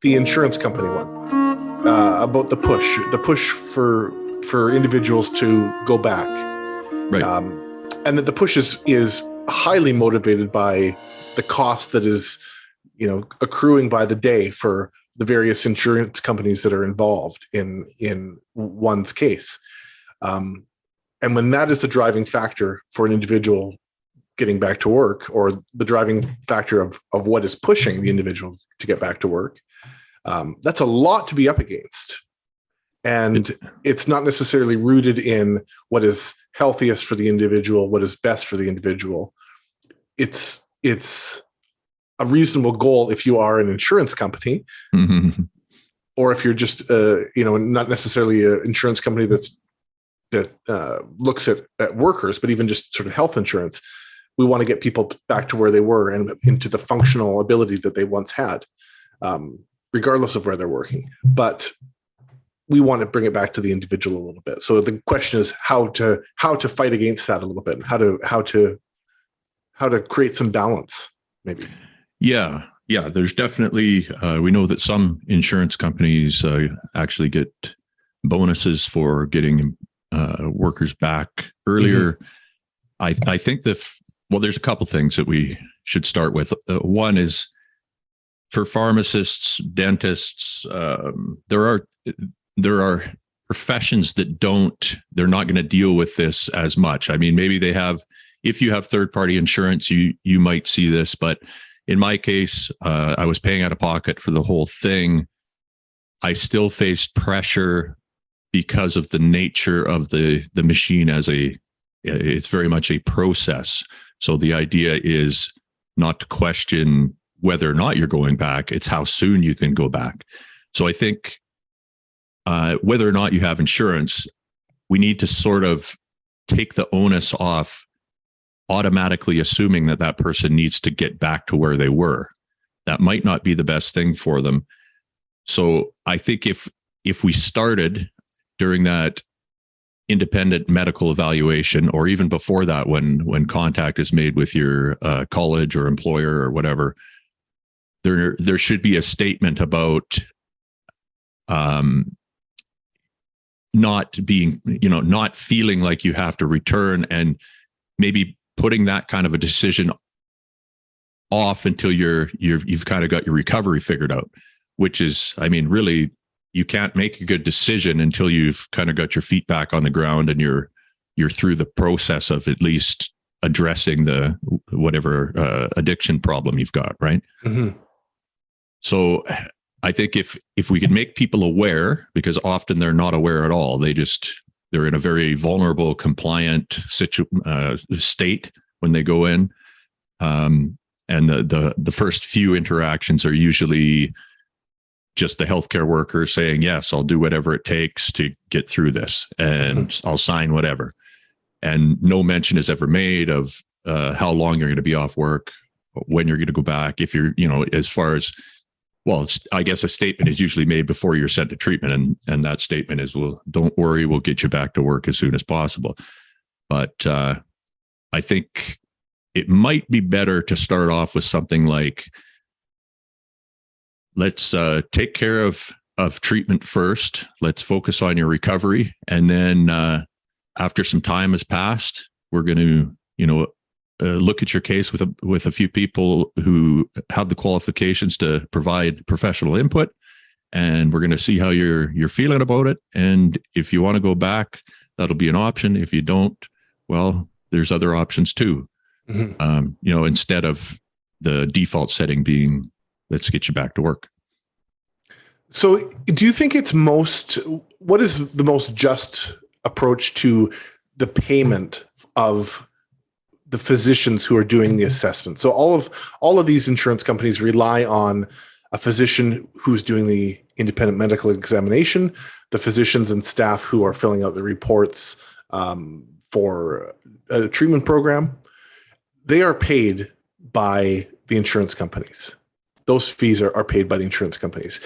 the insurance company one, about the push for individuals to go back, Right. and that the push is highly motivated by the cost that is, accruing by the day for the various insurance companies that are involved in one's case. And when that is the driving factor for an individual getting back to work, or the driving factor of what is pushing the individual to get back to work, that's a lot to be up against. And it's not necessarily rooted in what is healthiest for the individual, what is best for the individual. It's a reasonable goal if you are an insurance company, Mm-hmm. or if you're just, not necessarily an insurance company that looks at workers, but even just sort of health insurance. We want to get people back to where they were and into the functional ability that they once had, regardless of where they're working. But we want to bring it back to the individual a little bit. So the question is how to fight against that a little bit, and how to create some balance, maybe. Yeah. There's definitely, we know that some insurance companies actually get bonuses for getting workers back earlier. Mm-hmm. I think there's a couple things that we should start with. One is for pharmacists, dentists. There are professions that they're not going to deal with this as much. I mean, maybe if you have third-party insurance, you might see this, but in my case, I was paying out of pocket for the whole thing. I still faced pressure because of the nature of the machine it's very much a process. So the idea is not to question whether or not you're going back, it's how soon you can go back. So I think whether or not you have insurance, we need to sort of take the onus off automatically assuming that person needs to get back to where they were. That might not be the best thing for them. So I think if we started during that independent medical evaluation, or even before that, when contact is made with your college or employer or whatever, there should be a statement about not feeling like you have to return, and maybe putting that kind of a decision off until you've kind of got your recovery figured out, which is, I mean, really, you can't make a good decision until you've kind of got your feet back on the ground and you're through the process of at least addressing the whatever addiction problem you've got, right? Mm-hmm. So I think if we could make people aware, because often they're not aware at all, they're in a very vulnerable, compliant state when they go in, and the first few interactions are usually just the healthcare worker saying, yes, I'll do whatever it takes to get through this, and I'll sign whatever. And no mention is ever made of how long you're going to be off work, when you're going to go back. If you're, as far as, well, I guess a statement is usually made before you're sent to treatment. And that statement is, well, don't worry, we'll get you back to work as soon as possible. But I think it might be better to start off with something like, let's take care of treatment first. Let's focus on your recovery. And then after some time has passed, we're going to, look at your case with a few people who have the qualifications to provide professional input. And we're going to see how you're feeling about it. And if you want to go back, that'll be an option. If you don't, well, there's other options too. Mm-hmm. Instead of the default setting being, let's get you back to work. So do you think what is the most just approach to the payment of the physicians who are doing the assessment? So all of these insurance companies rely on a physician who's doing the independent medical examination, the physicians and staff who are filling out the reports for a treatment program. They are paid by the insurance companies. Those fees are paid by the insurance companies.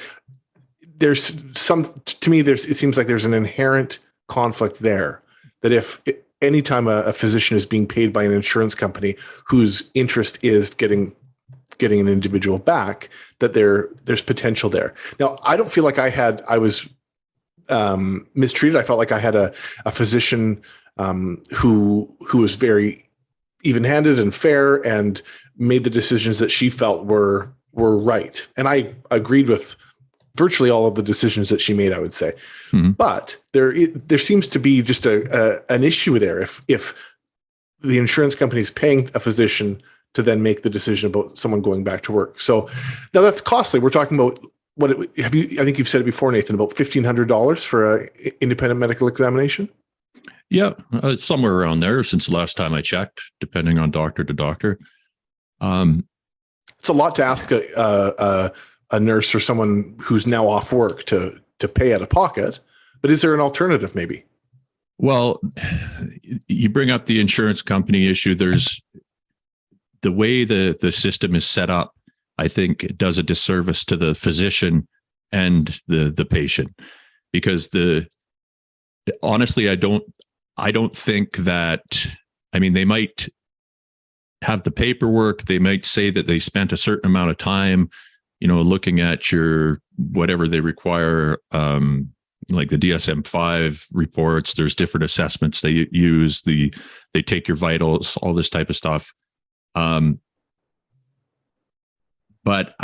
It seems like there's an inherent conflict there, that if anytime a physician is being paid by an insurance company whose interest is getting getting an individual back, that there's potential there. Now, I don't feel like I was mistreated. I felt like I had a physician who was very even-handed and fair and made the decisions that she felt were right. And I agreed with virtually all of the decisions that she made, I would say. Mm-hmm. But there seems to be just an issue there. If the insurance company is paying a physician to then make the decision about someone going back to work. So now that's costly. We're talking about I think you've said it before, Nathan, about $1,500 for an independent medical examination. Yeah, it's somewhere around there since the last time I checked, depending on doctor to doctor. It's a lot to ask a nurse or someone who's now off work to pay out of pocket. But is there an alternative, maybe? Well, you bring up the insurance company issue. There's the way the system is set up, I think it does a disservice to the physician and the patient, because honestly, I don't think that, I mean, they might have the paperwork. They might say that they spent a certain amount of time, looking at your, whatever they require, like the DSM-5 reports. There's different assessments they use. They take your vitals, all this type of stuff. But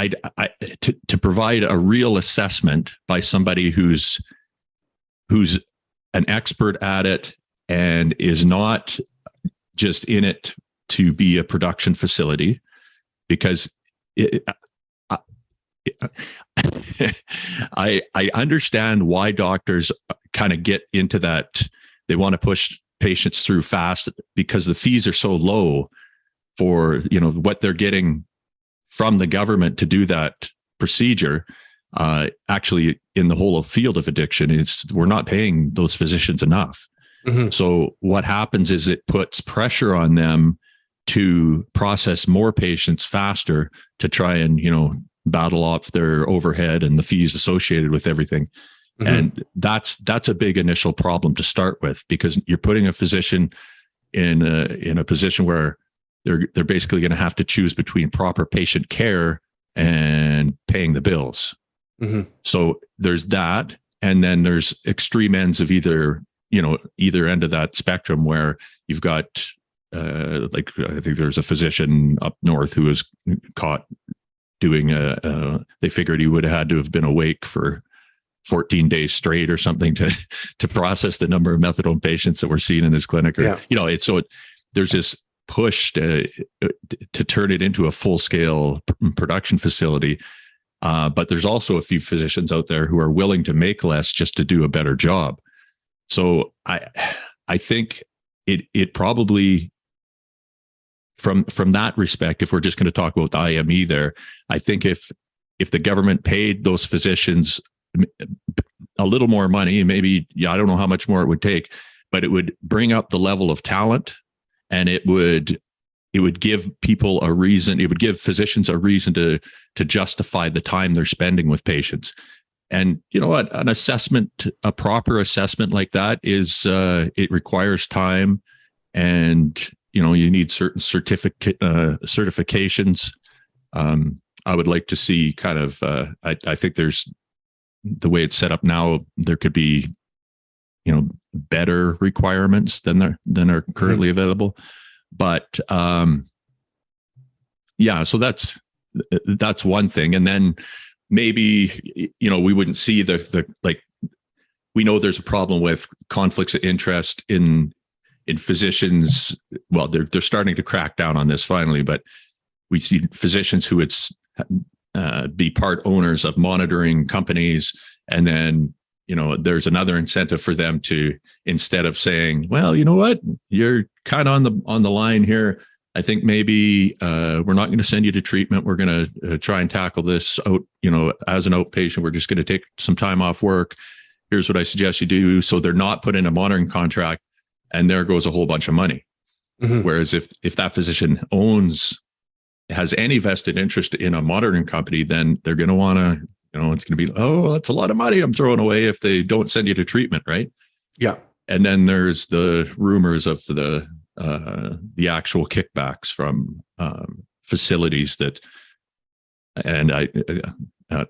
to provide a real assessment by somebody who's an expert at it and is not just in it to be a production facility, because I understand why doctors kind of get into that. They want to push patients through fast because the fees are so low for, what they're getting from the government to do that procedure. Actually, in the whole field of addiction, we're not paying those physicians enough. Mm-hmm. So what happens is it puts pressure on them to process more patients faster to try and, battle off their overhead and the fees associated with everything. Mm-hmm. And that's a big initial problem to start with, because you're putting a physician in a position where they're basically going to have to choose between proper patient care and paying the bills. Mm-hmm. So there's that. And then there's extreme ends of either end of that spectrum, where you've got, like, I think there's a physician up north who was caught doing they figured he would have had to have been awake for 14 days straight or something to process the number of methadone patients that were seen in his clinic. Or, there's this push to turn it into a full-scale production facility. But there's also a few physicians out there who are willing to make less just to do a better job. So I think it probably, from that respect, if we're just going to talk about the IME there, I think if the government paid those physicians a little more money, maybe, I don't know how much more it would take, but it would bring up the level of talent, and it would give people a reason. It would give physicians a reason to justify the time they're spending with patients. And an assessment, a proper assessment like that is, it requires time, and you need certain certifications. I would like to see kind of, I think there's, the way it's set up now, there could be, better requirements than are currently available. But so that's one thing. And then maybe, we wouldn't see the like, we know there's a problem with conflicts of interest in physicians. Well, they're starting to crack down on this finally, but we see physicians who would be part owners of monitoring companies, and then there's another incentive for them to, instead of saying, well, you know what, you're kind of on the line here, I think maybe we're not going to send you to treatment. We're going to try and tackle this out, as an outpatient. We're just going to take some time off work. Here's what I suggest you do. So they're not put in a monitoring contract, and there goes a whole bunch of money. Mm-hmm. Whereas if that physician has any vested interest in a monitoring company, then they're going to want to, it's going to be, that's a lot of money I'm throwing away if they don't send you to treatment, right? Yeah. And then there's the rumors of the actual kickbacks from facilities that And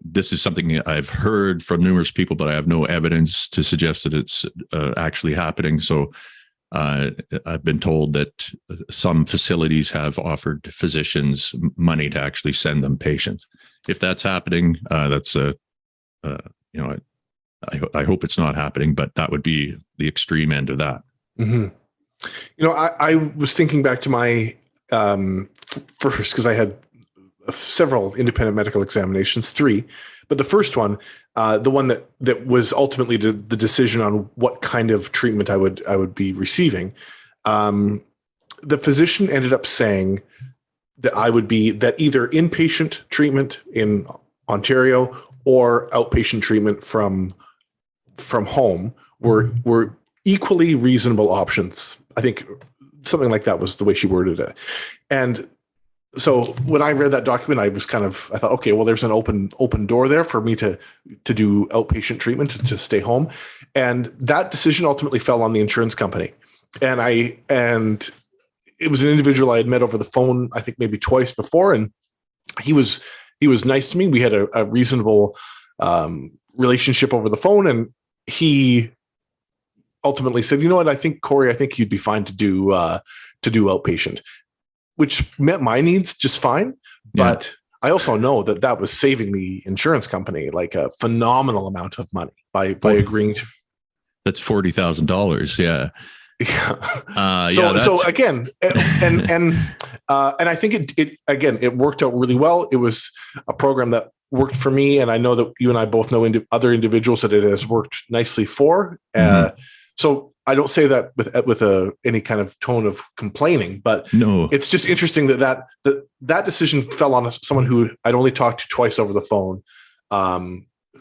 this is something I've heard from numerous people, but I have no evidence to suggest that it's actually happening. So I've been told that some facilities have offered physicians money to actually send them patients. If that's happening, that's a, I hope it's not happening, but that would be the extreme end of that. Mm-hmm. I was thinking back to my first, because I had several independent medical examinations, 3, but the first one, the one that was ultimately the decision on what kind of treatment I would be receiving, the physician ended up saying that I would be that either inpatient treatment in Ontario or outpatient treatment from home were equally reasonable options. I think something like that was the way she worded it. And so when I read that document, I thought, okay, well, there's an open door there for me to do outpatient treatment, to stay home. And that decision ultimately fell on the insurance company. And it was an individual I had met over the phone, I think maybe twice before. And he was nice to me. We had a reasonable relationship over the phone. And he ultimately said, you know what, Corey, I think you'd be fine to do outpatient, which met my needs just fine. But yeah. I also know that was saving the insurance company like a phenomenal amount of money by agreeing to. That's $40,000. Yeah. Yeah. So again, and I think it worked out really well. It was a program that worked for me, and I know that you and I both know other individuals that it has worked nicely for. So I don't say that with any kind of tone of complaining, but no, it's just interesting that decision fell on someone who I'd only talked to twice over the phone,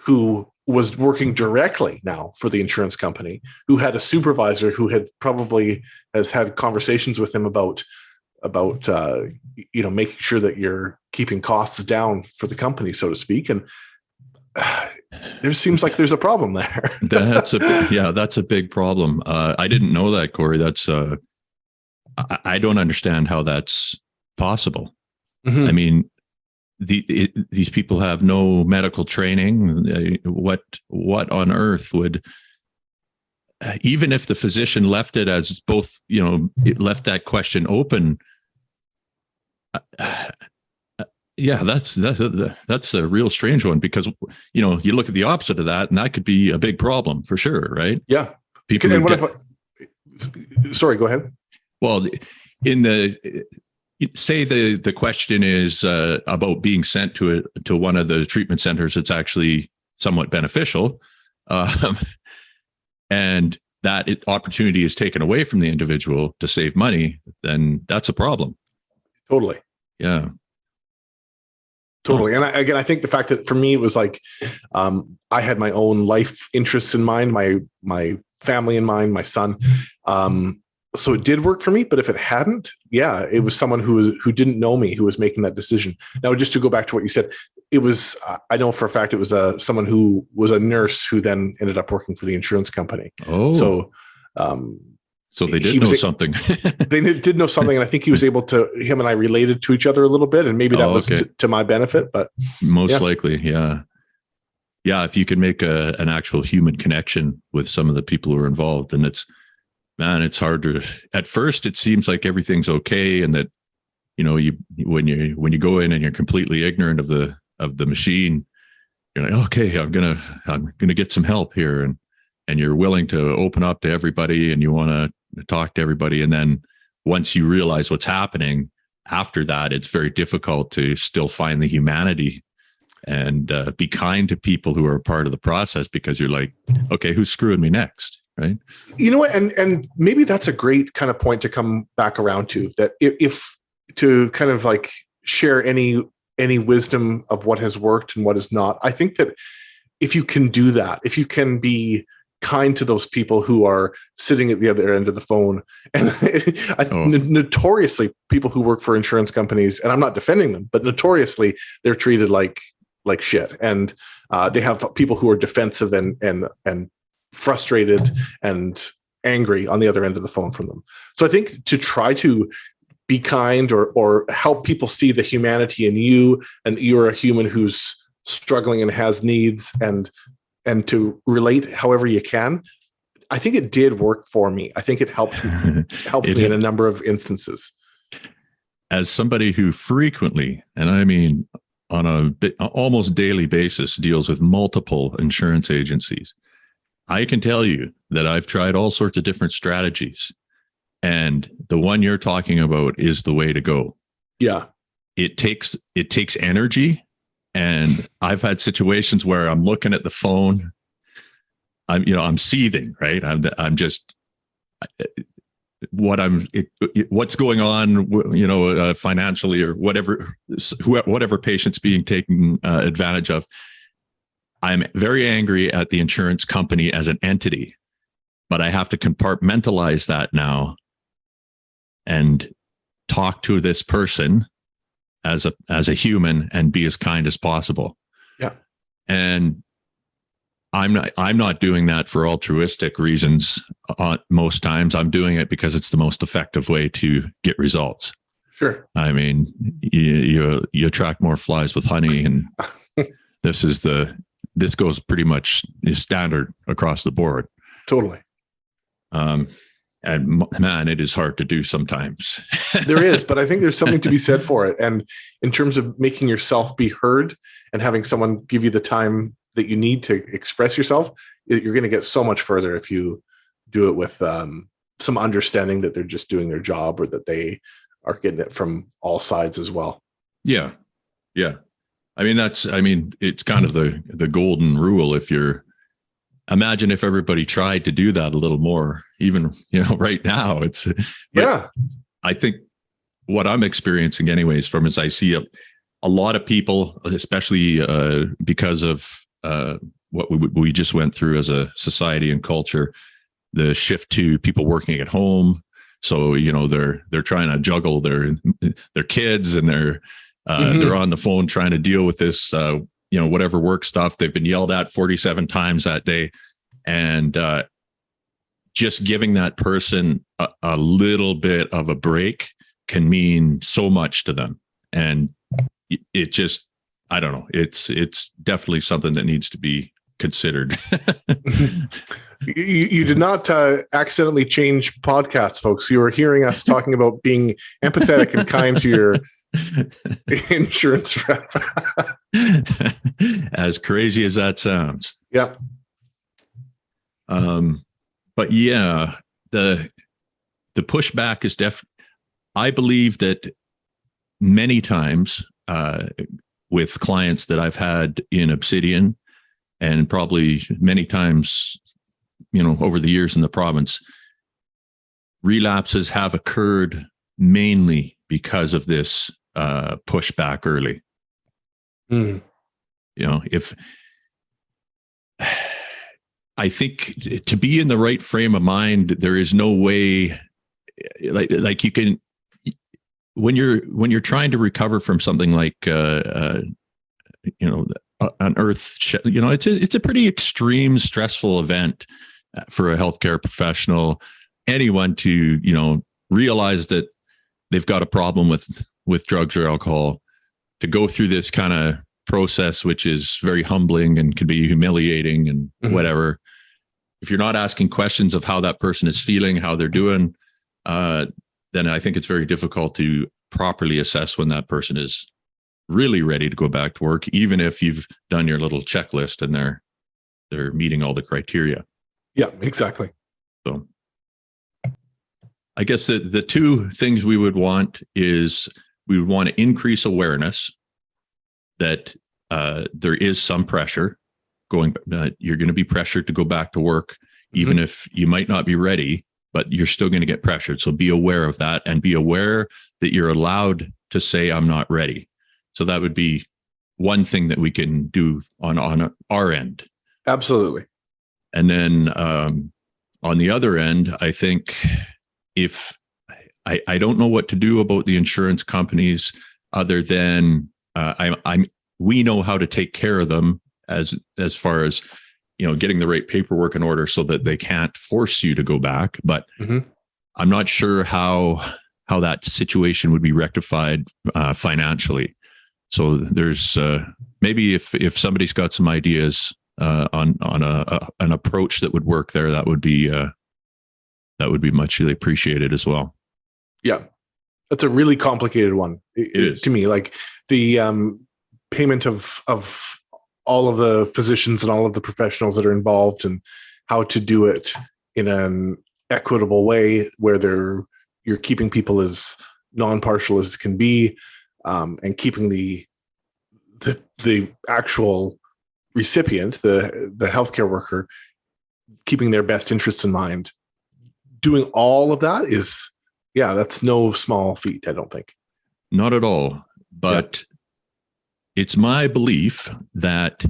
who was working directly now for the insurance company, who had a supervisor who has had conversations with him about making sure that you're keeping costs down for the company, so to speak. And there seems like there's a problem there. That's a big problem. I didn't know that, Corey. That's I don't understand how that's possible. Mm-hmm. I mean, these people have no medical training. What on earth would, even if the physician left it as both, it left that question open. Yeah, that's a real strange one, because you look at the opposite of that, and that could be a big problem for sure, right? Yeah. People. Sorry, go ahead. Well, say the question is about being sent to one of the treatment centers that's actually somewhat beneficial, and that opportunity is taken away from the individual to save money, then that's a problem. Totally. Yeah. Totally. And I think the fact that for me, it was like, I had my own life interests in mind, my family in mind, my son. So it did work for me, but if it hadn't, it was someone who didn't know me who was making that decision. Now, just to go back to what you said, it was, I know for a fact, it was someone who was a nurse who then ended up working for the insurance company. Oh, so they did know something. They did know something, and I think him and I related to each other a little bit, and maybe that was to my benefit. But most likely, yeah. If you can make an actual human connection with some of the people who are involved, and it's hard to. At first, it seems like everything's okay, and that when you go in and you're completely ignorant of the machine, you're like, okay, I'm gonna get some help here, and you're willing to open up to everybody, and you want to talk to everybody. And then once you realize what's happening after that, it's very difficult to still find the humanity and be kind to people who are a part of the process, because you're like, okay, who's screwing me next? Right. You know what? And maybe that's a great kind of point to come back around to, that if to kind of like share any wisdom of what has worked and what has not. I think that if you can do that, if you can be kind to those people who are sitting at the other end of the phone, and notoriously people who work for insurance companies, and I'm not defending them, but notoriously they're treated like shit, and they have people who are defensive and frustrated and angry on the other end of the phone from them. So I think to try to be kind or help people see the humanity in you, and you're a human who's struggling and has needs, and to relate however you can. I think it did work for me. I think it helped me in a number of instances. As somebody who frequently, and I mean on a almost daily basis, deals with multiple insurance agencies, I can tell you that I've tried all sorts of different strategies, and the one you're talking about is the way to go. Yeah. It takes energy, and I've had situations where I'm looking at the phone, I'm seething, right? I'm just what's going on, financially or whatever patient's being taken advantage of. I'm very angry at the insurance company as an entity, but I have to compartmentalize that now and talk to this person as a human and be as kind as possible. Yeah. And I'm not doing that for altruistic reasons. Most times I'm doing it because it's the most effective way to get results. Sure. I mean, you attract more flies with honey, and this goes pretty much is standard across the board. Totally. And man, it is hard to do sometimes. There is, but I think there's something to be said for it. And in terms of making yourself be heard and having someone give you the time that you need to express yourself, you're going to get so much further if you do it with some understanding that they're just doing their job, or that they are getting it from all sides as well. Yeah. Yeah. I mean, it's kind of the golden rule. Imagine if everybody tried to do that a little more, even, right now I think what I'm experiencing anyways is I see a lot of people, especially because of what we just went through as a society and culture, the shift to people working at home. So, they're trying to juggle their kids, and they're on the phone trying to deal with this, whatever work stuff. They've been yelled at 47 times that day. And just giving that person a little bit of a break can mean so much to them. And it just, I don't know, it's definitely something that needs to be considered. You did not accidentally change podcasts, folks. You were hearing us talking about being empathetic and kind to your insurance rep. As crazy as that sounds. Yeah. But yeah, the pushback is I believe that many times with clients that I've had in Obsidian, and probably many times, over the years in the province, relapses have occurred mainly because of this pushback early. If I think to be in the right frame of mind, there is no way like you can, when you're trying to recover from something like an earth, it's a pretty extreme, stressful event for a healthcare professional, anyone to, realize that they've got a problem with drugs or alcohol, to go through this kind of process, which is very humbling and can be humiliating and whatever. If you're not asking questions of how that person is feeling, how they're doing, then I think it's very difficult to properly assess when that person is really ready to go back to work, even if you've done your little checklist and they're meeting all the criteria. Yeah, exactly. So I guess the two things we would want is we would want to increase awareness that there is some pressure you're going to be pressured to go back to work, even if you might not be ready, but you're still going to get pressured. So be aware of that, and be aware that you're allowed to say, I'm not ready. So that would be one thing that we can do on our end. Absolutely. And then on the other end, I think if I don't know what to do about the insurance companies other than we know how to take care of them as far as, getting the right paperwork in order so that they can't force you to go back. But I'm not sure how how that situation would be rectified financially. So there's maybe if somebody's got some ideas on an approach that would work there, that would be muchly appreciated as well. Yeah, that's a really complicated one. It is to me, like the payment of all of the physicians and all of the professionals that are involved, and how to do it in an equitable way where you're keeping people as non-partial as can be, and keeping the actual recipient, the healthcare worker, keeping their best interests in mind. Doing all of that is, that's no small feat, I don't think. Not at all. But it's my belief that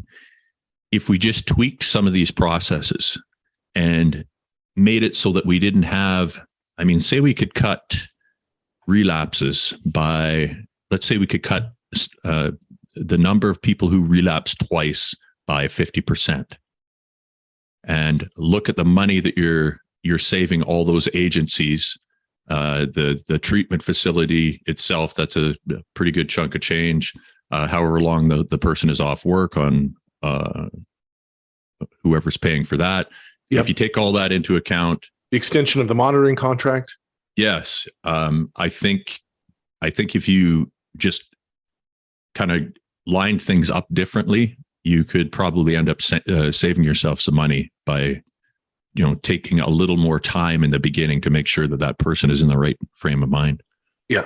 if we just tweaked some of these processes and made it so that we didn't have, say we could cut relapses by, let's say we could cut the number of people who relapse twice by 50%, and look at the money that you're saving all those agencies, the treatment facility itself, that's a pretty good chunk of change. However long the person is off work on whoever's paying for that. Yep. If you take all that into account, the extension of the monitoring contract. Yes. I think if you just kind of line things up differently, you could probably end up saving yourself some money by, taking a little more time in the beginning to make sure that person is in the right frame of mind. Yeah.